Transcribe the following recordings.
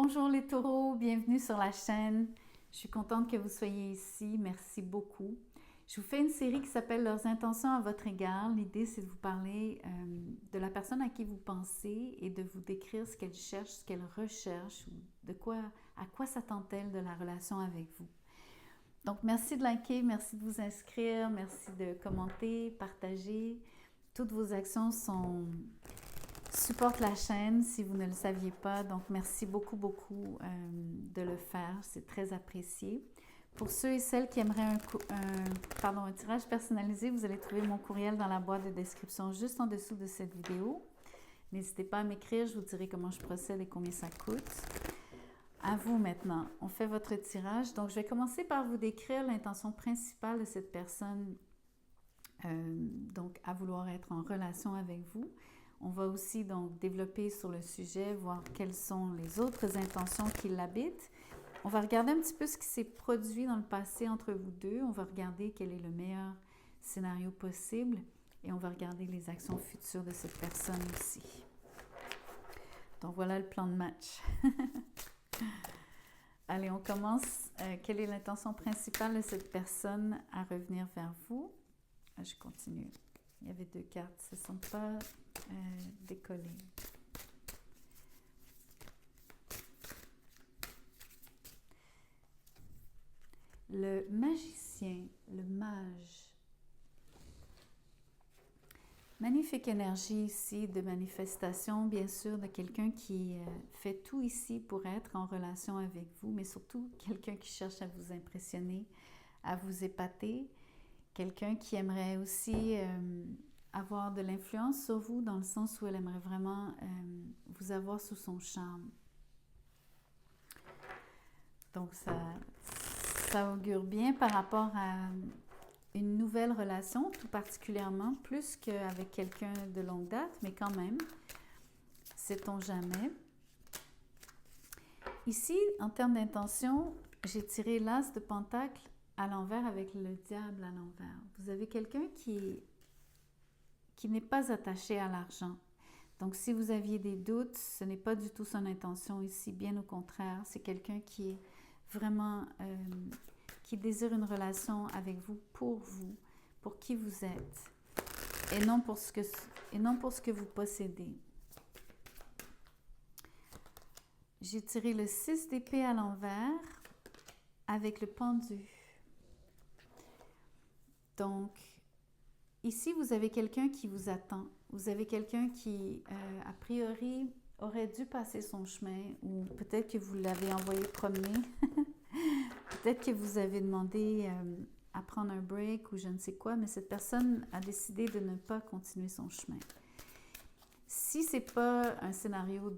Bonjour les taureaux, bienvenue sur la chaîne. Je suis contente que vous soyez ici, merci beaucoup. Je vous fais une série qui s'appelle Leurs intentions à votre égard. L'idée, c'est de vous parler de la personne à qui vous pensez et de vous décrire ce qu'elle cherche, ce qu'elle recherche, ou à quoi s'attend-elle de la relation avec vous. Donc, merci de liker, merci de vous inscrire, merci de commenter, partager. Toutes vos actions supportent la chaîne si vous ne le saviez pas. Donc, merci beaucoup de le faire. C'est très apprécié. Pour ceux et celles qui aimeraient un tirage personnalisé, vous allez trouver mon courriel dans la boîte de description juste en dessous de cette vidéo. N'hésitez pas à m'écrire, je vous dirai comment je procède et combien ça coûte. À vous maintenant, on fait votre tirage. Donc, je vais commencer par vous décrire l'intention principale de cette personne donc à vouloir être en relation avec vous. On va aussi donc développer sur le sujet, voir quelles sont les autres intentions qui l'habitent. On va regarder un petit peu ce qui s'est produit dans le passé entre vous deux. On va regarder quel est le meilleur scénario possible et on va regarder les actions futures de cette personne aussi. Donc voilà le plan de match. Allez, on commence. Quelle est l'intention principale de cette personne à revenir vers vous? Je continue. Il y avait deux cartes, ce ne sont pas décollées. Le magicien, le mage. Magnifique énergie ici de manifestation, bien sûr, de quelqu'un qui fait tout ici pour être en relation avec vous, mais surtout quelqu'un qui cherche à vous impressionner, à vous épater, quelqu'un qui aimerait aussi avoir de l'influence sur vous dans le sens où elle aimerait vraiment vous avoir sous son charme. Donc ça augure bien par rapport à une nouvelle relation, tout particulièrement, plus qu'avec quelqu'un de longue date, mais quand même, sait-on jamais. Ici, en termes d'intention, j'ai tiré l'as de pentacle à l'envers avec le diable à l'envers. Vous avez quelqu'un qui n'est pas attaché à l'argent. Donc, si vous aviez des doutes, ce n'est pas du tout son intention ici, bien au contraire. C'est quelqu'un qui est vraiment, qui désire une relation avec vous, pour qui vous êtes, et non pour ce que vous possédez. J'ai tiré le 6 d'épée à l'envers avec le pendu. Donc, ici, vous avez quelqu'un qui vous attend. Vous avez quelqu'un qui, a priori, aurait dû passer son chemin, ou peut-être que vous l'avez envoyé promener. Peut-être que vous avez demandé à prendre un break ou je ne sais quoi, mais cette personne a décidé de ne pas continuer son chemin. Si ce n'est pas un scénario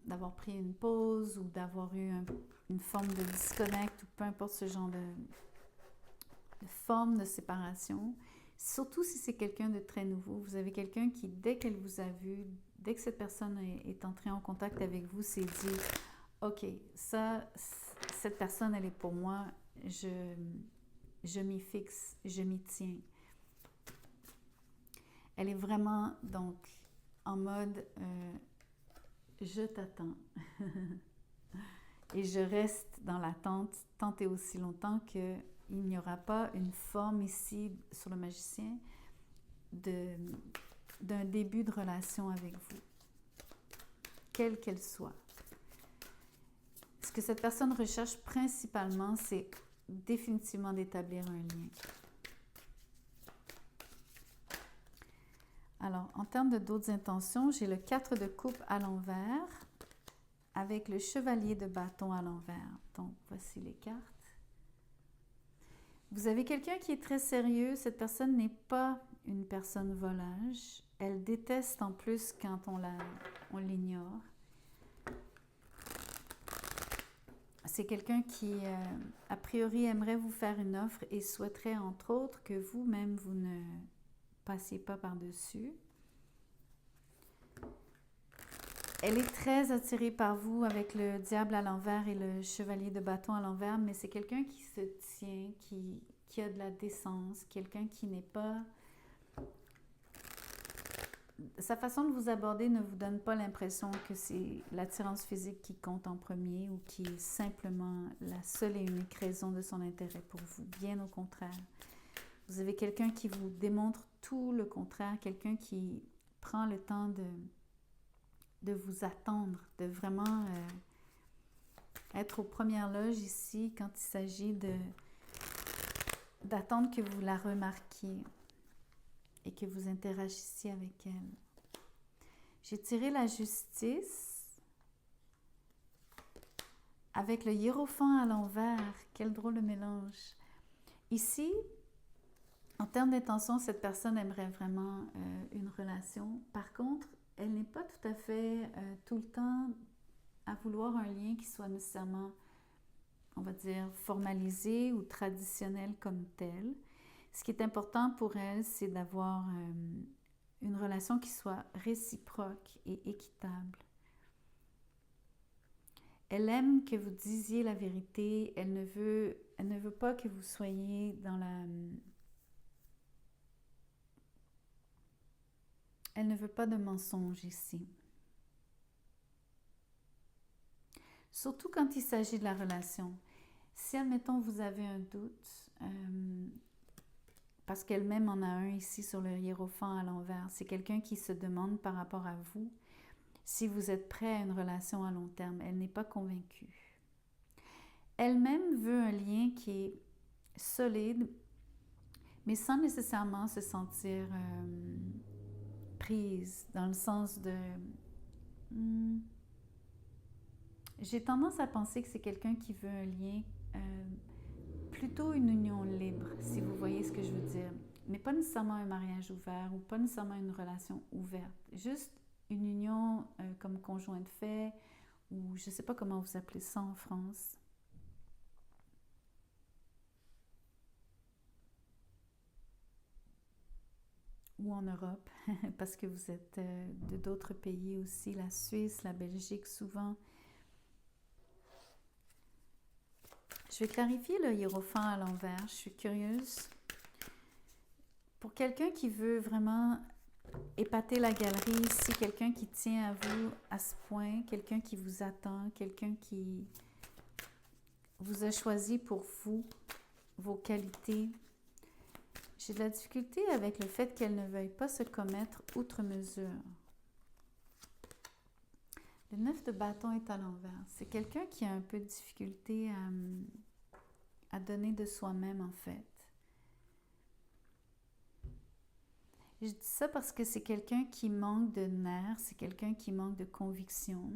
d'avoir pris une pause ou d'avoir eu une forme de disconnect ou peu importe ce genre de forme de séparation, surtout si c'est quelqu'un de très nouveau, vous avez quelqu'un qui, dès qu'elle vous a vu, dès que cette personne est entrée en contact avec vous, s'est dit « Ok, cette personne, elle est pour moi, je m'y fixe, je m'y tiens. » Elle est vraiment, donc, en mode je t'attends. Et je reste dans l'attente tant et aussi longtemps qu'il n'y aura pas une forme ici sur le magicien d'un début de relation avec vous, quelle qu'elle soit. Ce que cette personne recherche principalement, c'est définitivement d'établir un lien. Alors, en termes d'autres intentions, j'ai le 4 de coupe à l'envers avec le chevalier de bâton à l'envers. Donc, voici les cartes. Vous avez quelqu'un qui est très sérieux. Cette personne n'est pas une personne volage. Elle déteste en plus quand on l'ignore. C'est quelqu'un qui, a priori, aimerait vous faire une offre et souhaiterait, entre autres, que vous-même, vous ne passiez pas par-dessus. Elle est très attirée par vous avec le diable à l'envers et le chevalier de bâton à l'envers, mais c'est quelqu'un qui se tient, qui a de la décence, quelqu'un qui n'est pas sa façon de vous aborder ne vous donne pas l'impression que c'est l'attirance physique qui compte en premier ou qui est simplement la seule et unique raison de son intérêt pour vous. Bien au contraire. Vous avez quelqu'un qui vous démontre tout le contraire, quelqu'un qui prend le temps de vous attendre, de vraiment être aux premières loges ici quand il s'agit d'attendre que vous la remarquiez et que vous interagissiez avec elle. J'ai tiré la justice avec le hiérophant à l'envers. Quel drôle de mélange. Ici, en termes d'intention, cette personne aimerait vraiment une relation. Par contre, elle n'est pas tout à fait tout le temps à vouloir un lien qui soit nécessairement, on va dire, formalisé ou traditionnel comme tel. Ce qui est important pour elle, c'est d'avoir une relation qui soit réciproque et équitable. Elle aime que vous disiez la vérité. Elle ne veut pas que vous soyez dans la... Elle ne veut pas de mensonges ici. Surtout quand il s'agit de la relation. Si, admettons, vous avez un doute, parce qu'elle-même en a un ici sur le hiérophant à l'envers, c'est quelqu'un qui se demande par rapport à vous si vous êtes prêt à une relation à long terme. Elle n'est pas convaincue. Elle-même veut un lien qui est solide, mais sans nécessairement se sentir prise, dans le sens de... J'ai tendance à penser que c'est quelqu'un qui veut un lien, plutôt une union libre, si vous voyez ce que je veux dire. Mais pas nécessairement un mariage ouvert ou pas nécessairement une relation ouverte. Juste une union comme conjoint de fait ou je ne sais pas comment vous appelez ça en France. Ou en Europe, parce que vous êtes de d'autres pays aussi, la Suisse, la Belgique souvent. Je vais clarifier le hiérophant à l'envers, je suis curieuse. Pour quelqu'un qui veut vraiment épater la galerie, ici, quelqu'un qui tient à vous à ce point, quelqu'un qui vous attend, quelqu'un qui vous a choisi pour vous, vos qualités. J'ai de la difficulté avec le fait qu'elle ne veuille pas se commettre outre mesure. Le 9 de bâton est à l'envers. C'est quelqu'un qui a un peu de difficulté à donner de soi-même, en fait. Je dis ça parce que c'est quelqu'un qui manque de nerfs, c'est quelqu'un qui manque de conviction.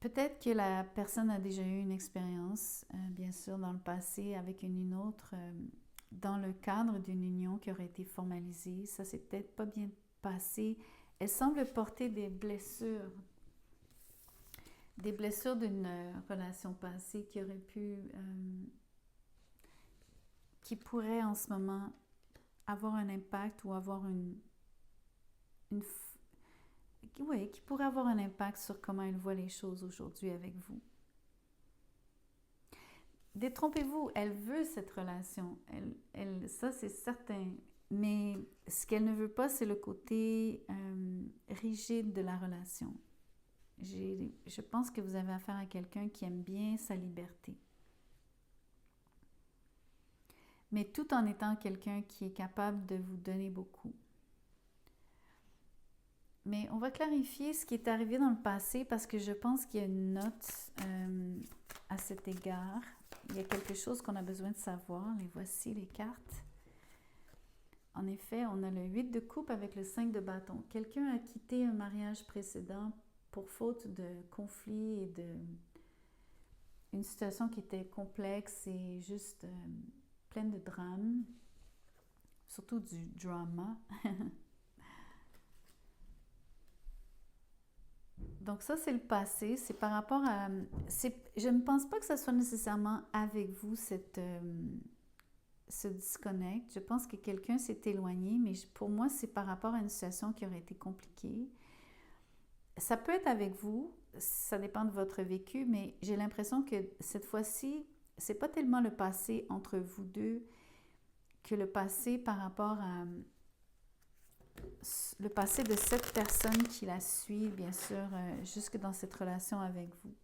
Peut-être que la personne a déjà eu une expérience, bien sûr, dans le passé avec une autre, dans le cadre d'une union qui aurait été formalisée. Ça s'est peut-être pas bien passé. Elle semble porter des blessures d'une relation passée qui aurait pu, qui pourrait en ce moment avoir un impact ou avoir qui pourrait avoir un impact sur comment elle voit les choses aujourd'hui avec vous. Détrompez-vous, elle veut cette relation, ça c'est certain, mais ce qu'elle ne veut pas, c'est le côté rigide de la relation. Je pense que vous avez affaire à quelqu'un qui aime bien sa liberté. Mais tout en étant quelqu'un qui est capable de vous donner beaucoup. Mais on va clarifier ce qui est arrivé dans le passé parce que je pense qu'il y a une note à cet égard. Il y a quelque chose qu'on a besoin de savoir. Les voici, les cartes. En effet, on a le 8 de coupe avec le 5 de bâton. Quelqu'un a quitté un mariage précédent pour faute de conflit et une situation qui était complexe et juste pleine de drame, surtout du drama. Donc ça, c'est le passé. C'est par rapport à... je ne pense pas que ça soit nécessairement avec vous, ce disconnect. Je pense que quelqu'un s'est éloigné, mais pour moi, c'est par rapport à une situation qui aurait été compliquée. Ça peut être avec vous, ça dépend de votre vécu, mais j'ai l'impression que cette fois-ci, c'est pas tellement le passé entre vous deux que le passé par rapport le passé de cette personne qui la suit, bien sûr, jusque dans cette relation avec vous.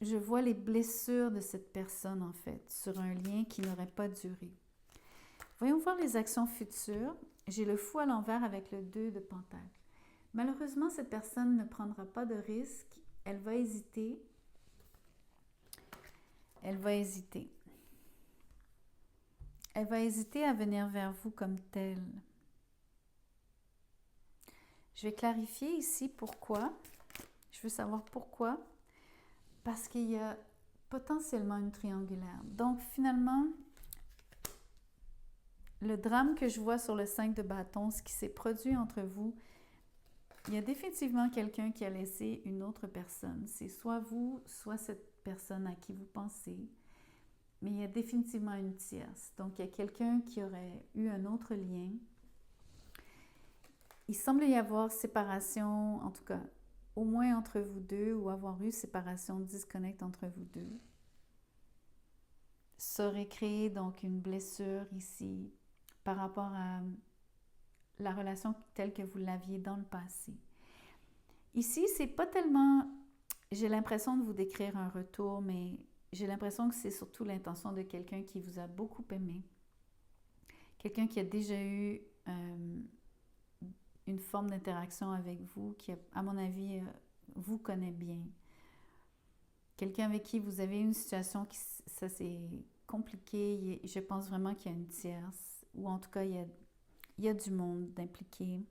Je vois les blessures de cette personne, en fait, sur un lien qui n'aurait pas duré. Voyons voir les actions futures. J'ai le fou à l'envers avec le 2 de Pentacle. Malheureusement, cette personne ne prendra pas de risque. Elle va hésiter. Elle va hésiter. Elle va hésiter à venir vers vous comme telle. Je vais clarifier ici pourquoi. Je veux savoir pourquoi. Parce qu'il y a potentiellement une triangulaire. Donc, finalement, le drame que je vois sur le 5 de bâton, ce qui s'est produit entre vous, il y a définitivement quelqu'un qui a laissé une autre personne. C'est soit vous, soit cette personne à qui vous pensez. Mais il y a définitivement une tierce. Donc, il y a quelqu'un qui aurait eu un autre lien. Il semble y avoir séparation, en tout cas, au moins entre vous deux, ou avoir eu séparation, disconnect entre vous deux. Ça aurait créé donc une blessure ici par rapport à la relation telle que vous l'aviez dans le passé. Ici, c'est pas tellement, j'ai l'impression de vous décrire un retour, mais j'ai l'impression que c'est surtout l'intention de quelqu'un qui vous a beaucoup aimé. Quelqu'un qui a déjà eu une forme d'interaction avec vous, qui, à mon avis, vous connaît bien. Quelqu'un avec qui vous avez une situation qui, ça c'est compliqué. Je pense vraiment qu'il y a une tierce, ou en tout cas, il y a du monde d'impliqué.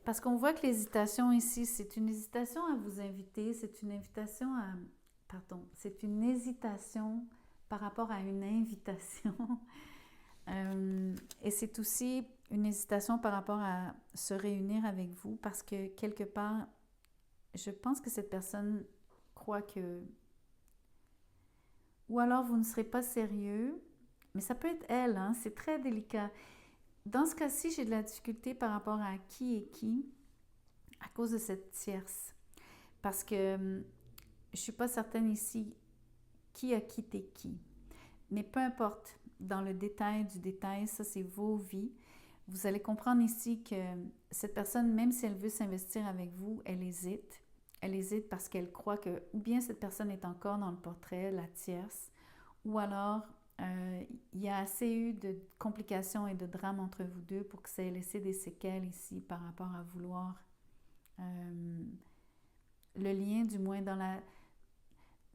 Parce qu'on voit que l'hésitation ici, c'est une hésitation à vous inviter, c'est une invitation à... Pardon, c'est une hésitation par rapport à une invitation. Et c'est aussi une hésitation par rapport à se réunir avec vous parce que quelque part, je pense que cette personne croit que... Ou alors vous ne serez pas sérieux, mais ça peut être elle, hein, c'est très délicat. Dans ce cas-ci, j'ai de la difficulté par rapport à qui est qui à cause de cette tierce. Parce que je ne suis pas certaine ici qui a quitté qui. Mais peu importe, dans le détail du détail, ça c'est vos vies. Vous allez comprendre ici que cette personne, même si elle veut s'investir avec vous, elle hésite. Elle hésite parce qu'elle croit que, ou bien cette personne est encore dans le portrait, la tierce, ou alors il y a assez eu de complications et de drames entre vous deux pour que ça ait laissé des séquelles ici par rapport à vouloir le lien, du moins dans la...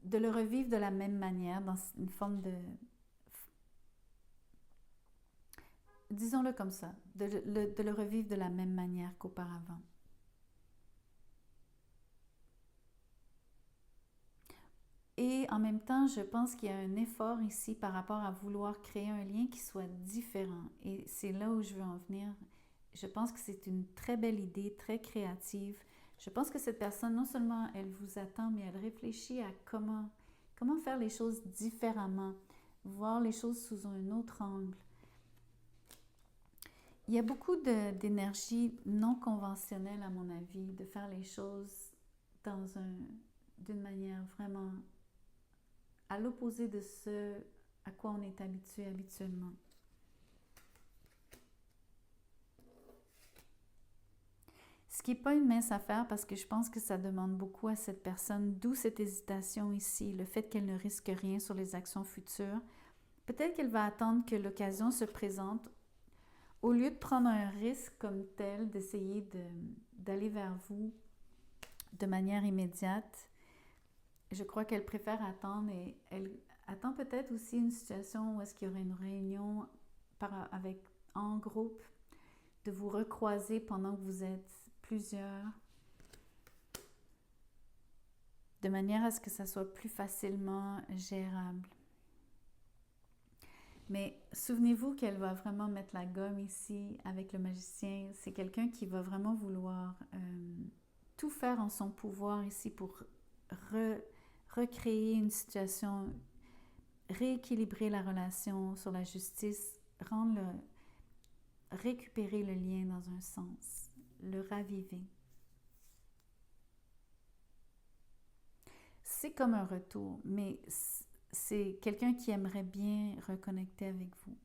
de le revivre de la même manière, dans une forme de... disons-le comme ça, de le revivre de la même manière qu'auparavant. Et en même temps, je pense qu'il y a un effort ici par rapport à vouloir créer un lien qui soit différent. Et c'est là où je veux en venir. Je pense que c'est une très belle idée, très créative. Je pense que cette personne, non seulement elle vous attend, mais elle réfléchit à comment faire les choses différemment, voir les choses sous un autre angle. Il y a beaucoup d'énergie non conventionnelle, à mon avis, de faire les choses d'une manière vraiment à l'opposé de ce à quoi on est habitué habituellement. Ce qui n'est pas une mince affaire parce que je pense que ça demande beaucoup à cette personne, d'où cette hésitation ici, le fait qu'elle ne risque rien sur les actions futures. Peut-être qu'elle va attendre que l'occasion se présente au lieu de prendre un risque comme tel, d'essayer d'aller vers vous de manière immédiate. Je crois qu'elle préfère attendre et elle attend peut-être aussi une situation où est-ce qu'il y aurait une réunion en groupe, de vous recroiser pendant que vous êtes plusieurs, de manière à ce que ça soit plus facilement gérable. Mais souvenez-vous qu'elle va vraiment mettre la gomme ici avec le magicien. C'est quelqu'un qui va vraiment vouloir tout faire en son pouvoir ici pour recréer une situation, rééquilibrer la relation sur la justice, récupérer le lien dans un sens, le raviver. c'est comme un retour, mais c'est quelqu'un qui aimerait bien reconnecter avec vous.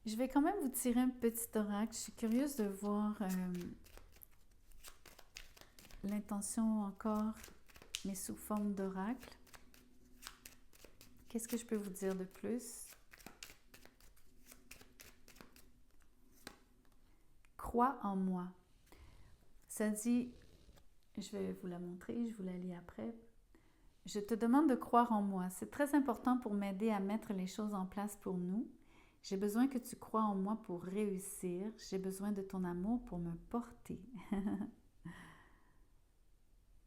Je vais quand même vous tirer un petit oracle. Je suis curieuse de voir l'intention encore, mais sous forme d'oracle. Qu'est-ce que je peux vous dire de plus? Crois en moi. Ça dit, je vais vous la montrer, je vous la lis après. Je te demande de croire en moi. C'est très important pour m'aider à mettre les choses en place pour nous. J'ai besoin que tu crois en moi pour réussir. J'ai besoin de ton amour pour me porter.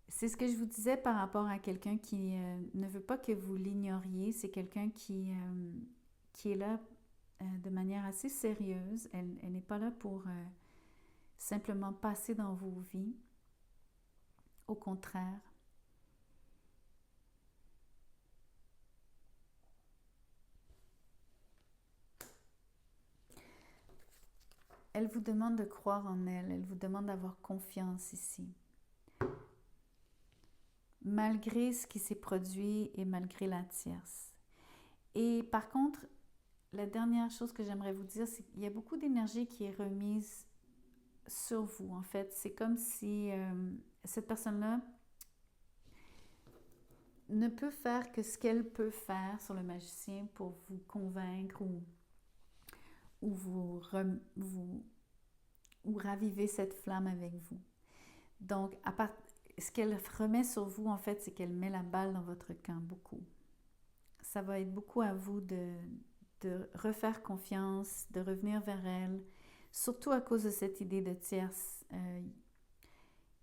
C'est ce que je vous disais par rapport à quelqu'un qui ne veut pas que vous l'ignoriez. C'est quelqu'un qui est là de manière assez sérieuse. Elle n'est pas là pour simplement passer dans vos vies. Au contraire. Elle vous demande de croire en elle. Elle vous demande d'avoir confiance ici. Malgré ce qui s'est produit et malgré la tierce. Et par contre, la dernière chose que j'aimerais vous dire, c'est qu'il y a beaucoup d'énergie qui est remise sur vous, en fait. C'est comme si cette personne-là ne peut faire que ce qu'elle peut faire sur le magicien pour vous convaincre ou raviver cette flamme avec vous. Donc, ce qu'elle remet sur vous, en fait, c'est qu'elle met la balle dans votre camp, beaucoup. Ça va être beaucoup à vous de refaire confiance, de revenir vers elle, surtout à cause de cette idée de tierce.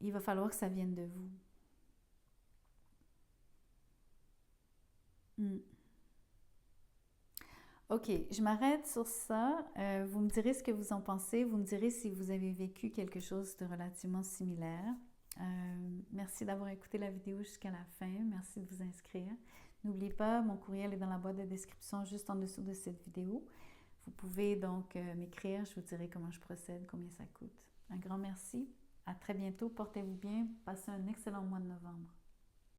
Il va falloir que ça vienne de vous. Ok, je m'arrête sur ça. Vous me direz ce que vous en pensez. Vous me direz si vous avez vécu quelque chose de relativement similaire. Merci d'avoir écouté la vidéo jusqu'à la fin. Merci de vous inscrire. N'oubliez pas, mon courriel est dans la boîte de description juste en dessous de cette vidéo. Vous pouvez donc m'écrire. Je vous dirai comment je procède, combien ça coûte. Un grand merci. À très bientôt. Portez-vous bien. Passez un excellent mois de novembre.